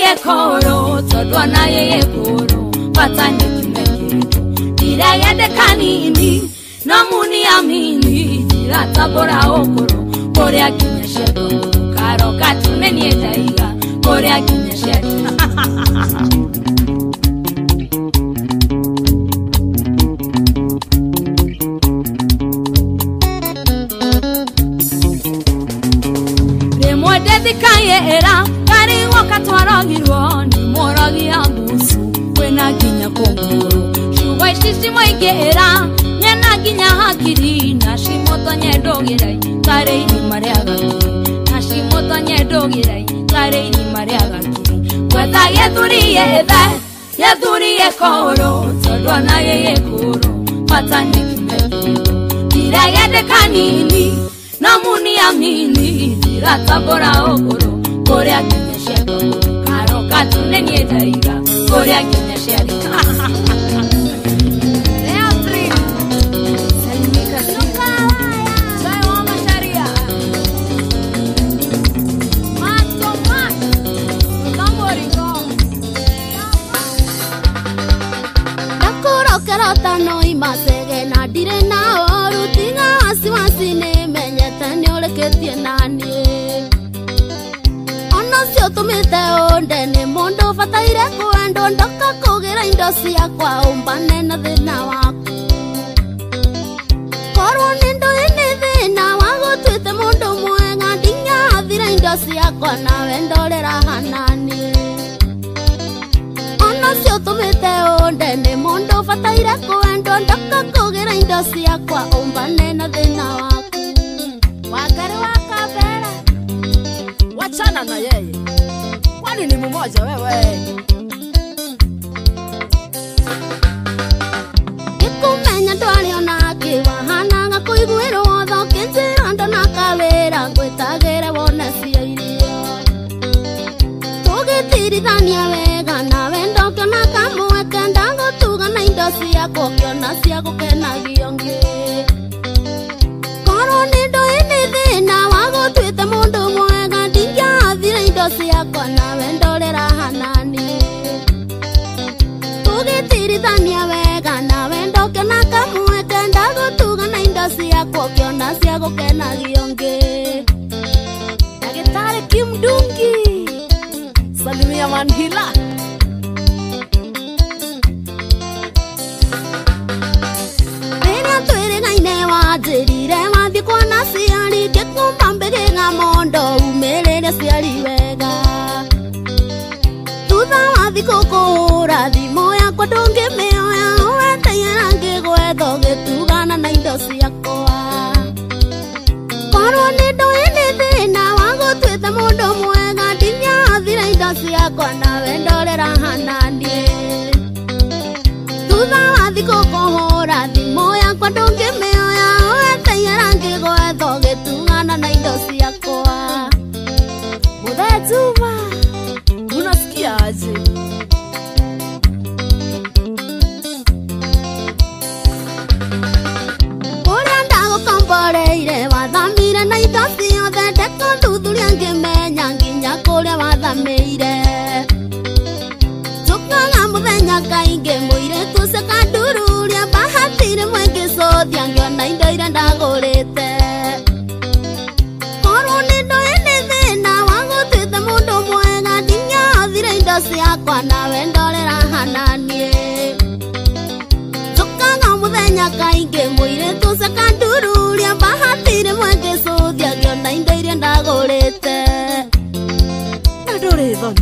gĩkoro tondũ ona gĩgĩkũrũ bata nĩ kĩmekĩtũ ndiregende kanini no muniamini ndiratambũra ũkũrũ kũrĩa nginya ciatũ karo katune nyendaiga kũrĩa nginya ciatũ Remwade thikaera kari woka twaragirwo nĩmũragia musu wena nginya kongoro shishi moigera nyana ginya hakiri na shimotonye dogirai kare mariaga na shimotonye dogirai kare mariaga gwetha gĩthuri gĩkoro tondũ ona gĩgĩkũrũ bata nĩ kĩmekĩtũ ndiregende kanini no muniamini ndiratambũra ũkũrũ kũrĩa nginya ciatũ karo katune nyendaiga kũrĩa nginya ciarĩtaya ndire nao rutinga wasiwasi nimenyete niureketie nani ono cio tumite unde ni mundu bataire kwendwo ndoka kugira indo ciakwa umbane na thina waku korwo ni nduini thina wagutwite mundu mwega ndinyathire indo ciakwa nawe ndorera hanani ono cio tumite unde ni mundu bataire kwendwo ndoka kugira indo ciakwa umbane na thina waku Wakari wakavera wachana na yeye kwani ni mmoja wewe ikumenya ndwaliona kiwahanaga kuiguirwo thoki njira ndanakawira ngwitagire wone cia irio tugitiritania wega nawe ndokiona kamwe kenda ngutuga na indo ciakwa ukiona cia gukenagio ngi korwo ni nduini thina wagutwite mundu mwega ndingiathire indo ciakwa nawe ndorera hanani tugitiritania wega nawe ndokena kamwe kenda gutuga na indo ciakwa ukiona cia gukenagio ngi Dagitari Kimdungi Salimia Manhila Wajirire wathi kuona ciari ngikumba mbigina mondo umirire ciari wega thutha wathi kukuhura thimu yakwa ndungimioya wetenyera ngigwetho gitugana na indo ciakwa korwo ni nduini thina wagutwite mundu mwega ndinyathire indo ciakwa nawe ndorera hananie thutha wathi kukuhura thimu yakwa ndungimioya wetenyera ngigwetho gitugana na indo ciakwa Muthejuma unasikia aje uria ndagukomboreire wathamire na indo ciothe ndekuthuthuria ngimenya nginya kuria wathamire njukaga muthenya kaingi muiritu cikandururia bahatire mwengicothia ngiona indo iria ndagurite korwo ni nduini thina wagutwite mundu mwega ndinyathire indo ciakwa nawe ndorera hananie njukaga muthenya kaingi muiritu cikandururia bahatire mwengicothia ngiona indo iria ndagurite na nduri thoni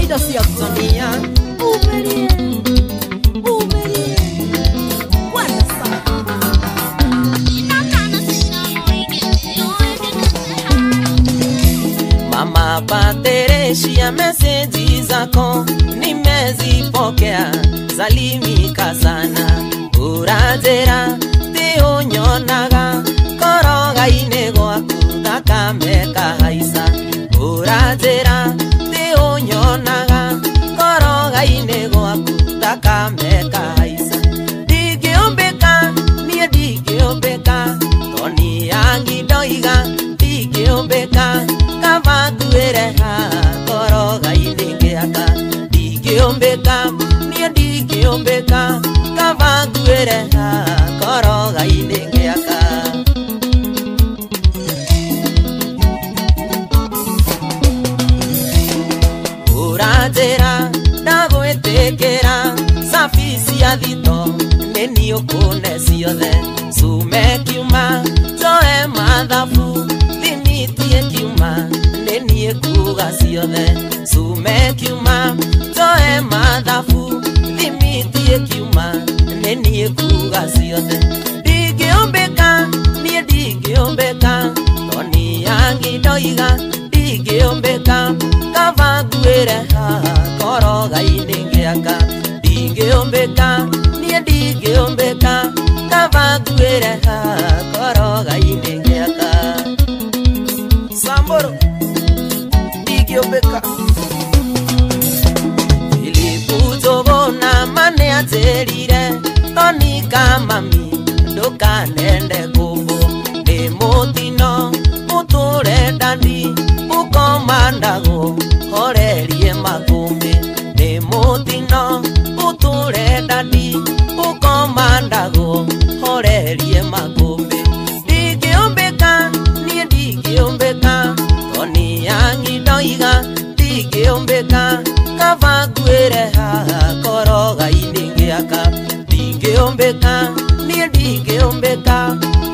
indo ciakwa umerie Mama Pateresia meseji zako nimezipokea zalimika sana urajera tionyonaga koroga-inĩ gwaku thakame kahaisa urajera tionyonaga koroga-inĩ gwaku thakame kahaisa ndingĩũmbĩka niĩ ndingĩũmbĩka toni yangi ndoiga ndingĩũmbĩka kava nguĩre haha koroga-inĩ gĩaka ndingĩũmbĩka niĩ ndingĩũmbĩka kava nguĩre haha koroga-inĩ gĩaka ũranjĩra ndagwĩtĩkĩra cabi cia thito nĩ niĩ ũkũne ciothe cume kiuma njoe mathabu thimitie kiuma nĩ niĩ kuga ciothe cume kiuma njoe mathabu thimitie kiuma nĩ niĩ kuga ciothe ndingĩũmbĩka niĩ ndingĩũmbĩka toni yangi ndoiga ndingĩũmbĩka kava nguĩre haha koroga-inĩ gĩaka ndingĩũmbĩka niĩ ndingĩũmbĩka kava nguĩre haha koroga-inĩ gĩaka Samburu ndingĩũmbĩka Filipu Njũgũna mane anjĩrire toni kamami ndũkanende kũmbũ nĩ mũtino mũtũre ndandi ũkomandagwo horerie makũmbĩ nĩ mũtino mũtũre ndandi ũkomandagwo ndingĩũmbĩka niĩ ndingĩũmbĩka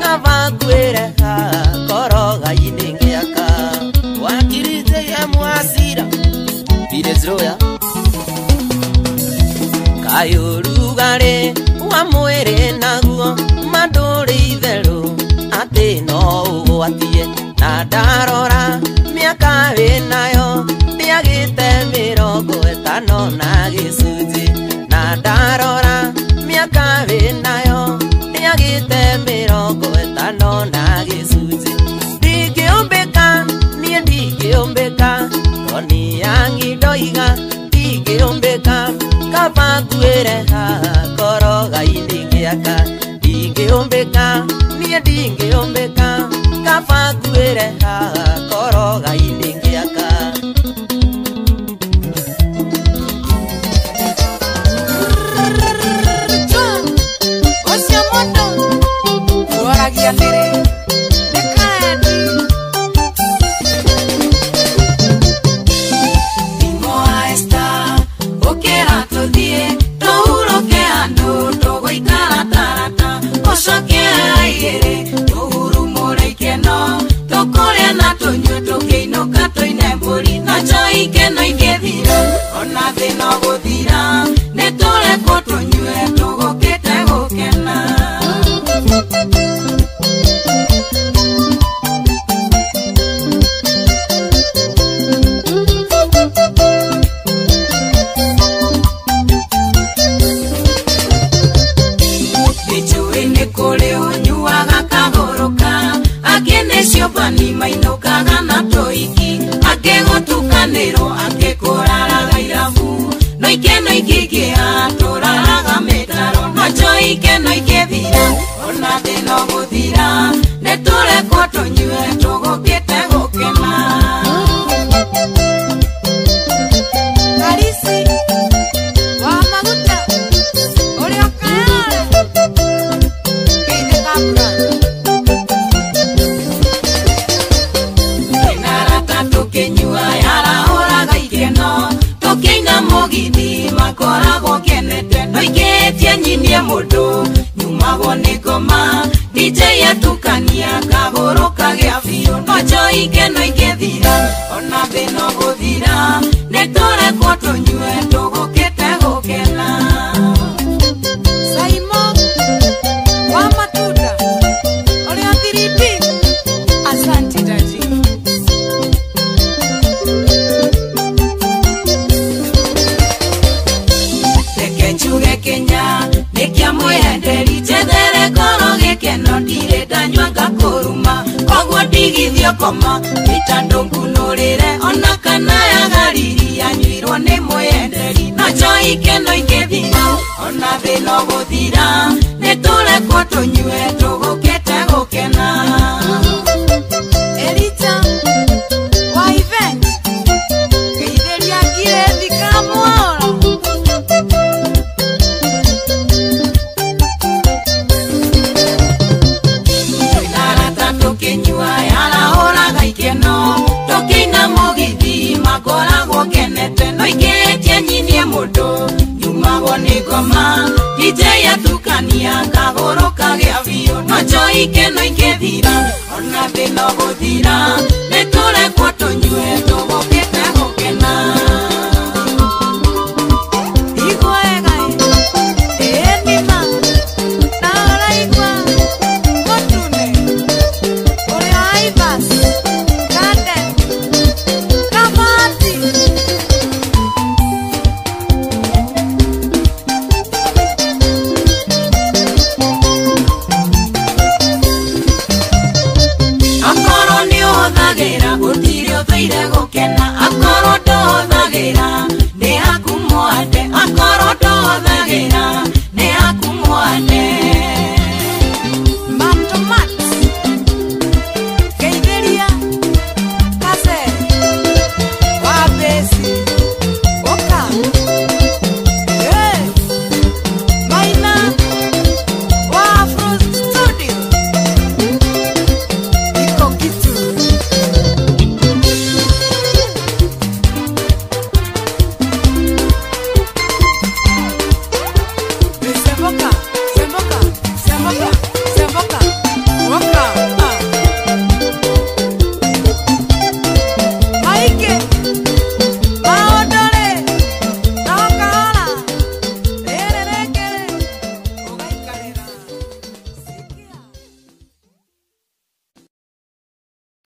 kaba ngwĩre koroga-inĩ ngĩaka wakirite mwacira Vilezoya kayũrugarĩ wa mwĩrĩ naguo mandũrĩ itherũ atĩ no ũgwatie na ndarora mĩaka wĩnayo ndĩagĩte 50 na gĩcunjĩ na ndarora mĩaka wĩnayo ndĩagĩte 50 na gĩcunjĩ ndingĩũmbĩka niĩ ndingĩũmbĩka toni yangi ndoiga ndingĩũmbĩka kaba ngwĩre koroga-inĩ ngĩaka ndingĩũmbĩka niĩ ndingĩũmbĩka kaba ngwĩre koroga-inĩ ngĩaka Ocio mondo Ruoragia nĩrĩ Nĩkaendi Imoa esta Ũkĩra tũthiĩ Tũhurũke andũ Tũgũikara tarata Ũcoke aigĩrĩ Tũhurumũre ikeno Tũkũrĩa na tũnyue Tũkĩinũka tũine mbũri Na njo ikeno igĩthira Ona thĩna gũthira Nĩtũrekwo tũnyue Tũgũkĩte gũkena Nĩnjũĩ kũrĩ ũnyuaga kagũrũka angĩ nĩciũmbani mainũkaga na tũiki angĩ gũtukanĩrwo angĩ kũraraga irabu no ikeno ingĩingĩha tũraraga mĩtaro no njo ikeno ingĩthira ona thĩna gũthira nĩtũrekwo tũnyue tũgũkĩte gũkena Karisi wa maguta ũrĩa ũkayara Geithĩ kabura Tũinarata tũkĩnyua yarahũraga ikeno Tũkĩina mũgithi makoragwo kenete No ingĩtia nyinie mũndũ nyumagwo nĩ ngoma DJ atukania kagũrũka gĩa biũ No njo ikeno ingĩthira ona thĩna gũthira Nĩtũrekwo tũnyue tũgũkĩte gũkena Saimo wa matunda ũrĩa 3D Asante daji Reke njuge Kenya nĩkĩa mwĩenderi Njethere ngoro gĩkeno ndirĩ ndanyua ngakũruma Koguo ndigithio koma Gĩtandũ ngunũrĩre ona kana yagariri Yanyuirwo nĩ mwĩenderi No njo ikeno ingĩthira ona thĩna gũthira Nĩtũrekwo tũnyue tũgũkĩte gũkena Elita wa event Geithĩria Girethi Kamwora Tũinarata tũkĩnyua yarahũraga ikeno Tũkĩina mũgithi makoragwo kenete No ingĩtia nyinie mũndũ nyumagwo nĩ ngoma DJ atukania kagũrũka gĩa biũ No njo ikeno ingĩthira ona thĩna gũthira